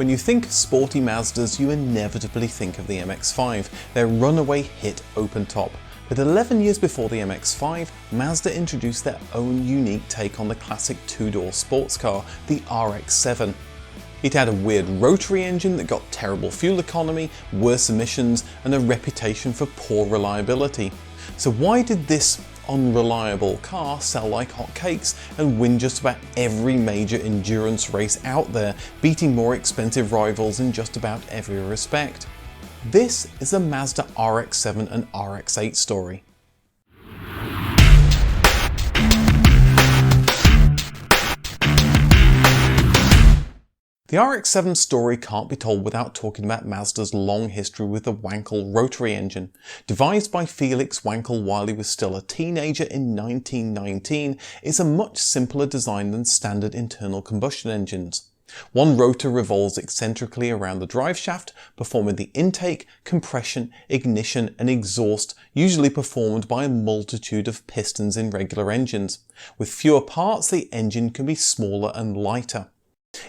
When you think sporty Mazdas, you inevitably think of the MX-5, their runaway hit open top. But 11 years before the MX-5, Mazda introduced their own unique take on the classic two-door sports car, the RX-7. It had a weird rotary engine that got terrible fuel economy, worse emissions, and a reputation for poor reliability. So why did this unreliable car sell like hotcakes and win just about every major endurance race out there, beating more expensive rivals in just about every respect? This is the Mazda RX-7 and RX-8 story. The RX-7 story can't be told without talking about Mazda's long history with the Wankel rotary engine. Devised by Felix Wankel while he was still a teenager in 1919, it's a much simpler design than standard internal combustion engines. One rotor revolves eccentrically around the driveshaft, performing the intake, compression, ignition and exhaust, usually performed by a multitude of pistons in regular engines. With fewer parts, the engine can be smaller and lighter.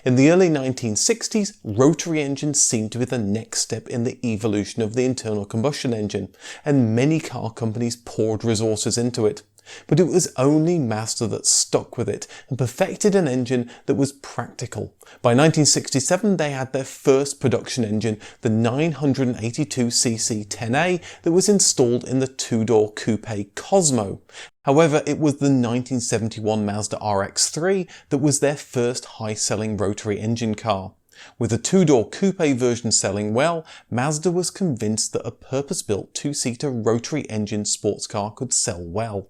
In the early 1960s, rotary engines seemed to be the next step in the evolution of the internal combustion engine, and many car companies poured resources into it. But it was only Mazda that stuck with it and perfected an engine that was practical. By 1967 they had their first production engine, the 982cc 10A, that was installed in the two-door coupe Cosmo. However, it was the 1971 Mazda RX-3 that was their first high-selling rotary engine car. With the two-door coupe version selling well, Mazda was convinced that a purpose-built two-seater rotary engine sports car could sell well.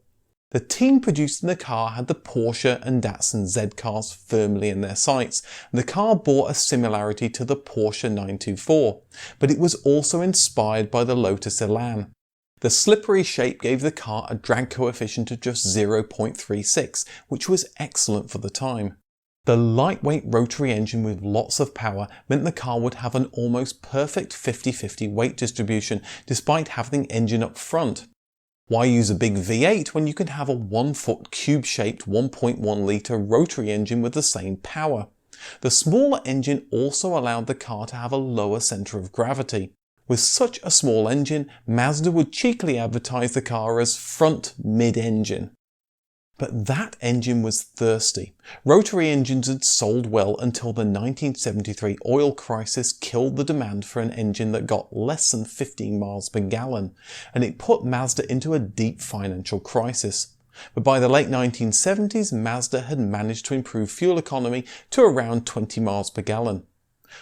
The team producing the car had the Porsche and Datsun Z cars firmly in their sights, and the car bore a similarity to the Porsche 924, but it was also inspired by the Lotus Elan. The slippery shape gave the car a drag coefficient of just 0.36, which was excellent for the time. The lightweight rotary engine with lots of power meant the car would have an almost perfect 50-50 weight distribution, despite having the engine up front. Why use a big V8 when you can have a 1-foot cube-shaped 1.1 litre rotary engine with the same power? The smaller engine also allowed the car to have a lower centre of gravity. With such a small engine, Mazda would cheekily advertise the car as front mid-engine. But that engine was thirsty. Rotary engines had sold well until the 1973 oil crisis killed the demand for an engine that got less than 15 miles per gallon, and it put Mazda into a deep financial crisis. But by the late 1970s, Mazda had managed to improve fuel economy to around 20 miles per gallon.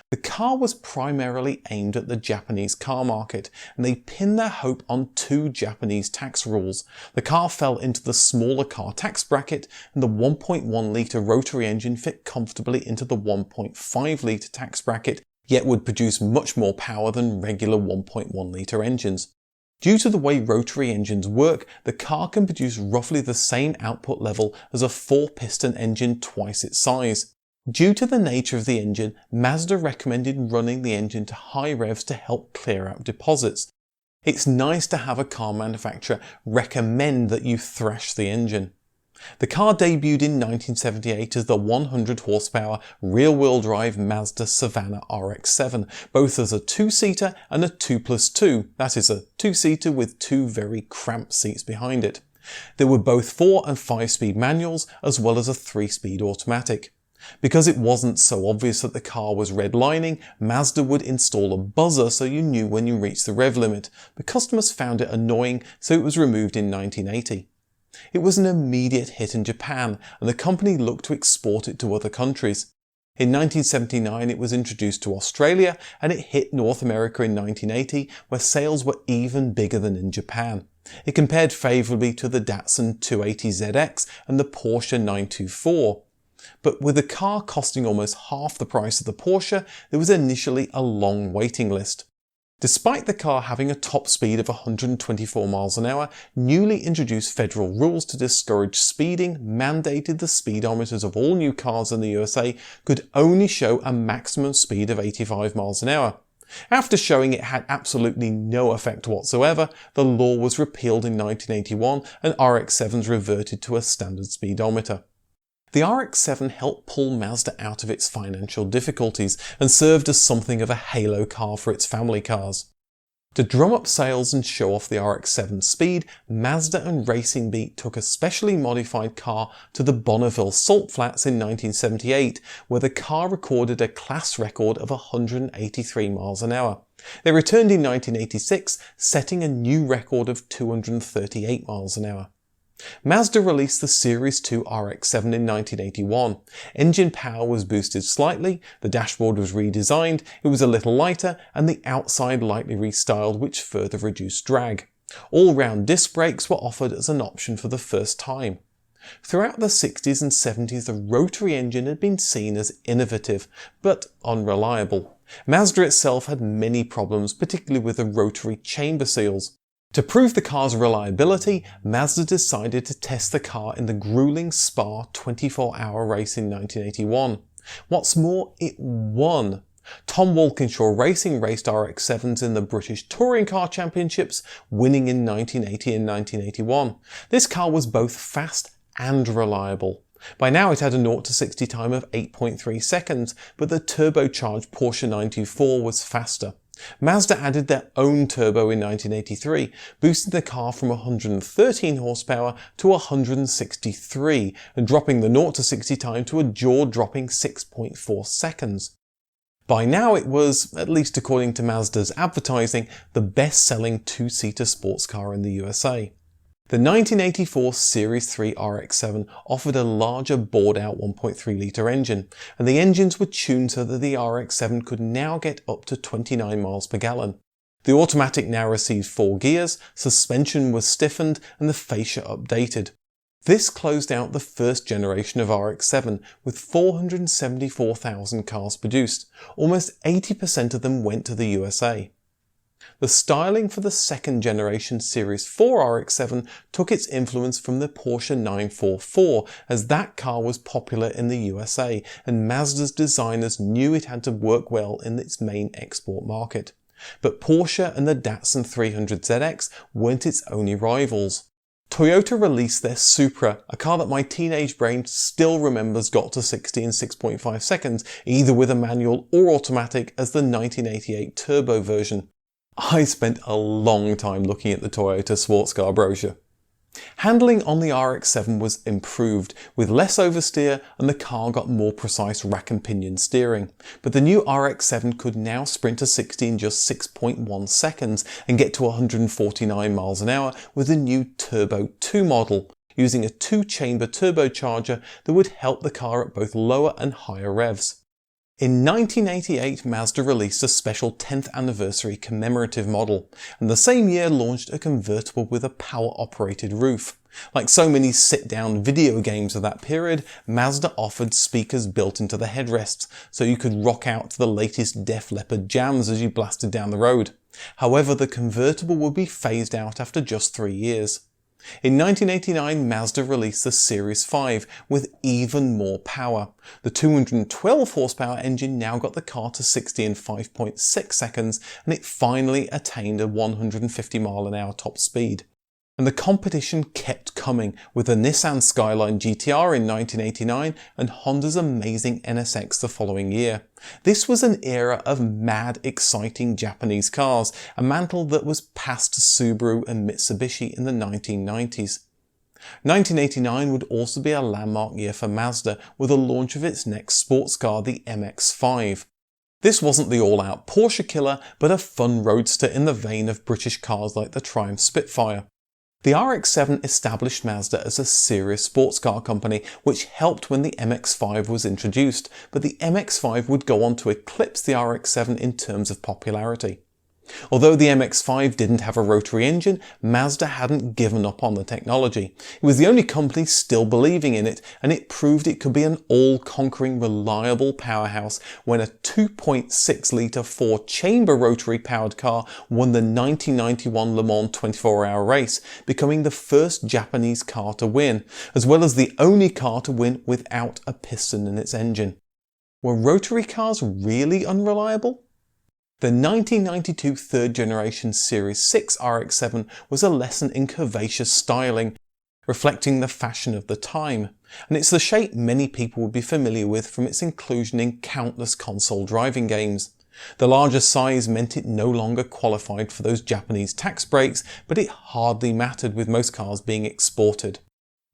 The car was primarily aimed at the Japanese car market, and they pinned their hope on two Japanese tax rules. The car fell into the smaller car tax bracket, and the 1.1 litre rotary engine fit comfortably into the 1.5 litre tax bracket, yet would produce much more power than regular 1.1 litre engines. Due to the way rotary engines work, the car can produce roughly the same output level as a 4-piston engine twice its size. Due to the nature of the engine, Mazda recommended running the engine to high revs to help clear out deposits. It's nice to have a car manufacturer recommend that you thrash the engine. The car debuted in 1978 as the 100 horsepower rear-wheel drive Mazda Savannah RX-7, both as a 2-seater and a 2+2, that is a 2-seater with 2 very cramped seats behind it. There were both 4- and 5-speed manuals as well as a 3-speed automatic. Because it wasn't so obvious that the car was redlining, Mazda would install a buzzer so you knew when you reached the rev limit, but customers found it annoying, so it was removed in 1980. It was an immediate hit in Japan, and the company looked to export it to other countries. In 1979 it was introduced to Australia, and it hit North America in 1980, where sales were even bigger than in Japan. It compared favourably to the Datsun 280ZX and the Porsche 924. But with the car costing almost half the price of the Porsche, there was initially a long waiting list. Despite the car having a top speed of 124 miles an hour, newly introduced federal rules to discourage speeding mandated the speedometers of all new cars in the USA could only show a maximum speed of 85 miles an hour. After showing it had absolutely no effect whatsoever, the law was repealed in 1981 and RX-7s reverted to a standard speedometer. The RX-7 helped pull Mazda out of its financial difficulties and served as something of a halo car for its family cars. To drum up sales and show off the RX-7's speed, Mazda and Racing Beat took a specially modified car to the Bonneville Salt Flats in 1978, where the car recorded a class record of 183 miles an hour. They returned in 1986, setting a new record of 238 miles an hour. Mazda released the Series 2 RX-7 in 1981. Engine power was boosted slightly, the dashboard was redesigned, it was a little lighter, and the outside lightly restyled, which further reduced drag. All-round disc brakes were offered as an option for the first time. Throughout the 60s and 70s, the rotary engine had been seen as innovative, but unreliable. Mazda itself had many problems, particularly with the rotary chamber seals. To prove the car's reliability, Mazda decided to test the car in the grueling Spa 24-hour race in 1981. What's more, it won. Tom Walkinshaw Racing raced RX-7s in the British Touring Car Championships, winning in 1980 and 1981. This car was both fast and reliable. By now it had a 0 to 60 time of 8.3 seconds, but the turbocharged Porsche 924 was faster. Mazda added their own turbo in 1983, boosting the car from 113 horsepower to 163 and dropping the 0 to 60 time to a jaw-dropping 6.4 seconds. By now it was, at least according to Mazda's advertising, the best-selling two-seater sports car in the USA. The 1984 Series 3 RX-7 offered a larger bored-out 1.3 litre engine, and the engines were tuned so that the RX-7 could now get up to 29 miles per gallon. The automatic now received 4 gears, suspension was stiffened, and the fascia updated. This closed out the first generation of RX-7 with 474,000 cars produced. Almost 80% of them went to the USA. The styling for the second generation Series 4 RX-7 took its influence from the Porsche 944, as that car was popular in the USA and Mazda's designers knew it had to work well in its main export market. But Porsche and the Datsun 300ZX weren't its only rivals. Toyota released their Supra, a car that my teenage brain still remembers got to 60 in 6.5 seconds, either with a manual or automatic, as the 1988 turbo version. I spent a long time looking at the Toyota sports car brochure. Handling on the RX-7 was improved, with less oversteer, and the car got more precise rack and pinion steering. But the new RX-7 could now sprint to 60 in just 6.1 seconds and get to 149 miles an hour with the new Turbo 2 model, using a 2-chamber turbocharger that would help the car at both lower and higher revs. In 1988, Mazda released a special 10th anniversary commemorative model, and the same year launched a convertible with a power-operated roof. Like so many sit-down video games of that period, Mazda offered speakers built into the headrests, so you could rock out to the latest Def Leppard jams as you blasted down the road. However, the convertible would be phased out after just 3 years. In 1989, Mazda released the Series 5 with even more power. The 212 horsepower engine now got the car to 60 in 5.6 seconds, and it finally attained a 150 mile an hour top speed. And the competition kept coming, with the Nissan Skyline GTR in 1989 and Honda's amazing NSX the following year. This was an era of mad, exciting Japanese cars, a mantle that was passed to Subaru and Mitsubishi in the 1990s. 1989 would also be a landmark year for Mazda, with the launch of its next sports car, the MX-5. This wasn't the all-out Porsche killer, but a fun roadster in the vein of British cars like the Triumph Spitfire. The RX-7 established Mazda as a serious sports car company, which helped when the MX-5 was introduced, but the MX-5 would go on to eclipse the RX-7 in terms of popularity. Although the MX-5 didn't have a rotary engine, Mazda hadn't given up on the technology. It was the only company still believing in it, and it proved it could be an all-conquering reliable powerhouse when a 2.6 litre 4-chamber rotary powered car won the 1991 Le Mans 24-hour race, becoming the first Japanese car to win, as well as the only car to win without a piston in its engine. Were rotary cars really unreliable? The 1992 third generation Series 6 RX-7 was a lesson in curvaceous styling, reflecting the fashion of the time, and it's the shape many people would be familiar with from its inclusion in countless console driving games. The larger size meant it no longer qualified for those Japanese tax breaks, but it hardly mattered with most cars being exported.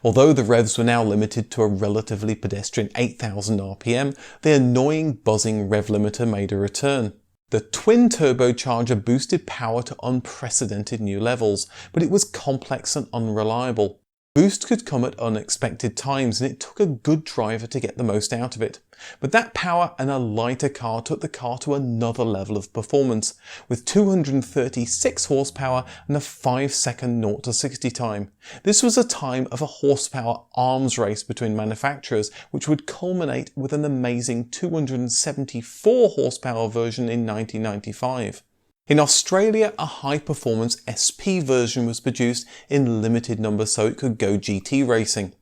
Although the revs were now limited to a relatively pedestrian 8,000 RPM, the annoying buzzing rev limiter made a return. The twin turbocharger boosted power to unprecedented new levels, but it was complex and unreliable. Boost could come at unexpected times, and it took a good driver to get the most out of it. But that power and a lighter car took the car to another level of performance, with 236 horsepower and a 5-second 0 to 60 time. This was a time of a horsepower arms race between manufacturers, which would culminate with an amazing 274 horsepower version in 1995. In Australia, a high-performance SP version was produced in limited numbers so it could go GT racing.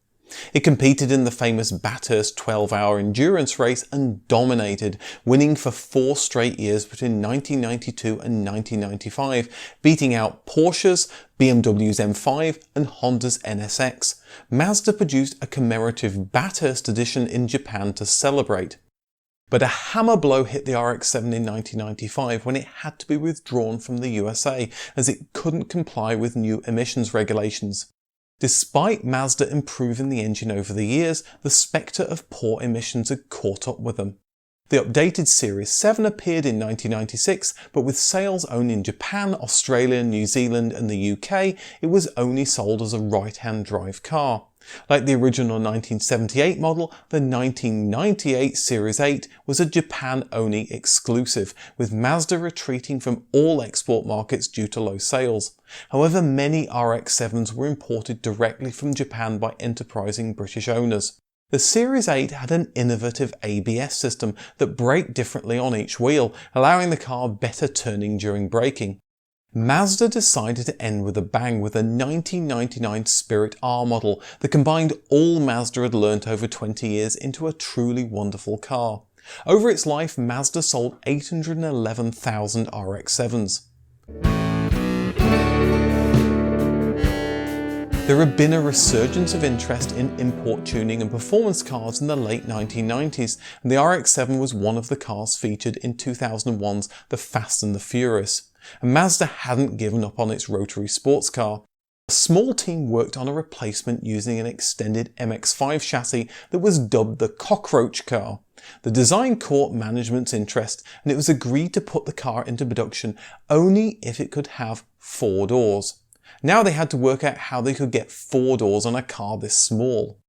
It competed in the famous Bathurst 12-hour endurance race and dominated, winning for 4 straight years between 1992 and 1995, beating out Porsches, BMW's M5 and Honda's NSX. Mazda produced a commemorative Bathurst edition in Japan to celebrate. But a hammer blow hit the RX-7 in 1995 when it had to be withdrawn from the USA as it couldn't comply with new emissions regulations. Despite Mazda improving the engine over the years, the spectre of poor emissions had caught up with them. The updated Series 7 appeared in 1996, but with sales only in Japan, Australia, New Zealand and the UK, it was only sold as a right-hand drive car. Like the original 1978 model, the 1998 Series 8 was a Japan-only exclusive, with Mazda retreating from all export markets due to low sales. However, many RX-7s were imported directly from Japan by enterprising British owners. The Series 8 had an innovative ABS system that braked differently on each wheel, allowing the car better turning during braking. Mazda decided to end with a bang with a 1999 Spirit R model that combined all Mazda had learnt over 20 years into a truly wonderful car. Over its life, Mazda sold 811,000 RX-7s. There had been a resurgence of interest in import tuning and performance cars in the late 1990s, and the RX-7 was one of the cars featured in 2001's The Fast and the Furious. And Mazda hadn't given up on its rotary sports car. A small team worked on a replacement using an extended MX-5 chassis that was dubbed the Cockroach car. The design caught management's interest, and it was agreed to put the car into production only if it could have 4 doors. Now they had to work out how they could get 4 doors on a car this small.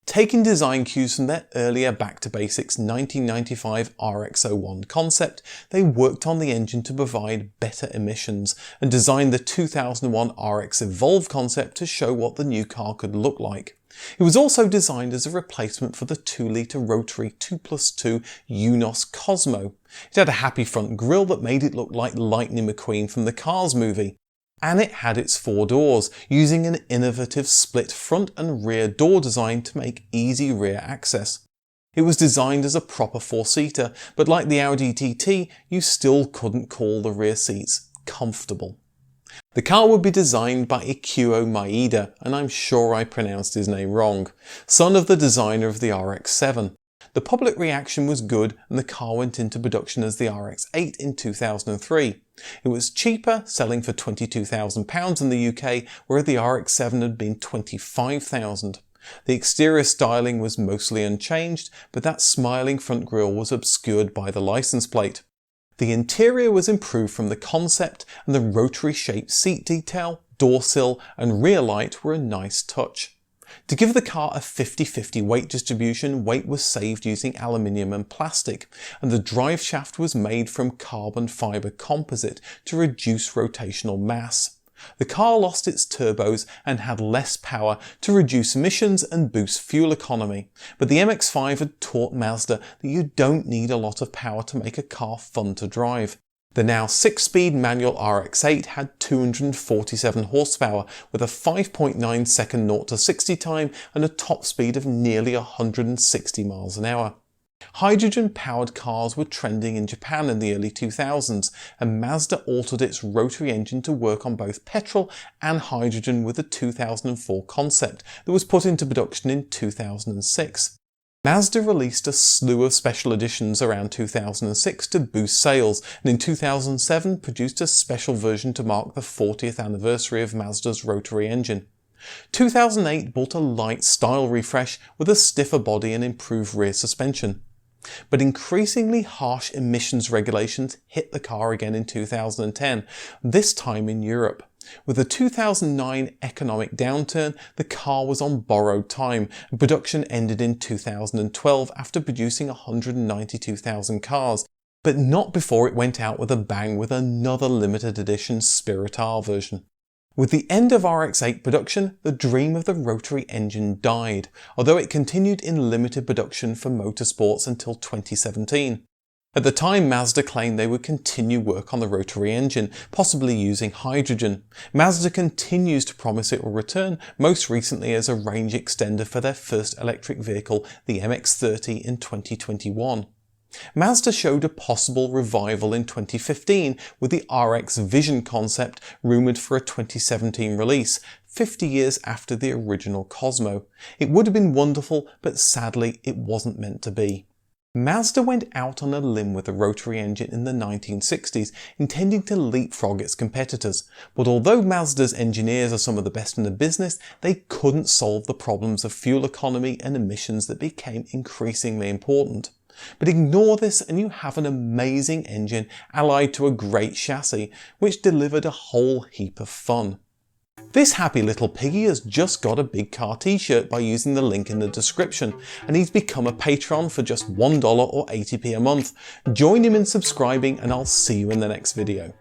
Taking design cues from their earlier Back to Basics 1995 RX-01 concept, they worked on the engine to provide better emissions and designed the 2001 RX Evolve concept to show what the new car could look like. It was also designed as a replacement for the 2-litre rotary 2+2 Unos Cosmo. It had a happy front grille that made it look like Lightning McQueen from the Cars movie. And it had its 4 doors, using an innovative split front and rear door design to make easy rear access. It was designed as a proper 4-seater, but like the Audi TT, you still couldn't call the rear seats comfortable. The car would be designed by Ikuo Maeda, and I'm sure I pronounced his name wrong, son of the designer of the RX-7. The public reaction was good, and the car went into production as the RX-8 in 2003. It was cheaper, selling for £22,000 in the UK, where the RX-7 had been £25,000. The exterior styling was mostly unchanged, but that smiling front grille was obscured by the license plate. The interior was improved from the concept, and the rotary-shaped seat detail, door sill and rear light were a nice touch. To give the car a 50-50 weight distribution, weight was saved using aluminium and plastic, and the drive shaft was made from carbon fibre composite to reduce rotational mass. The car lost its turbos and had less power to reduce emissions and boost fuel economy, but the MX-5 had taught Mazda that you don't need a lot of power to make a car fun to drive. The now 6-speed manual RX-8 had 247 horsepower with a 5.9 second 0 to 60 time and a top speed of nearly 160 miles an hour. Hydrogen-powered cars were trending in Japan in the early 2000s, and Mazda altered its rotary engine to work on both petrol and hydrogen with a 2004 concept that was put into production in 2006. Mazda released a slew of special editions around 2006 to boost sales, and in 2007 produced a special version to mark the 40th anniversary of Mazda's rotary engine. 2008 brought a light style refresh with a stiffer body and improved rear suspension. But increasingly harsh emissions regulations hit the car again in 2010, this time in Europe. With the 2009 economic downturn, the car was on borrowed time, and production ended in 2012 after producing 192,000 cars, but not before it went out with a bang with another limited edition Spirit R version. With the end of RX-8 production, the dream of the rotary engine died, although it continued in limited production for motorsports until 2017. At the time, Mazda claimed they would continue work on the rotary engine, possibly using hydrogen. Mazda continues to promise it will return, most recently as a range extender for their first electric vehicle, the MX-30, in 2021. Mazda showed a possible revival in 2015 with the RX Vision concept rumoured for a 2017 release, 50 years after the original Cosmo. It would have been wonderful, but sadly it wasn't meant to be. Mazda went out on a limb with the rotary engine in the 1960s, intending to leapfrog its competitors, but although Mazda's engineers are some of the best in the business, they couldn't solve the problems of fuel economy and emissions that became increasingly important. But ignore this and you have an amazing engine allied to a great chassis, which delivered a whole heap of fun. This happy little piggy has just got a Big Car t-shirt by using the link in the description, and he's become a patron for just $1 or 80p a month. Join him in subscribing and I'll see you in the next video.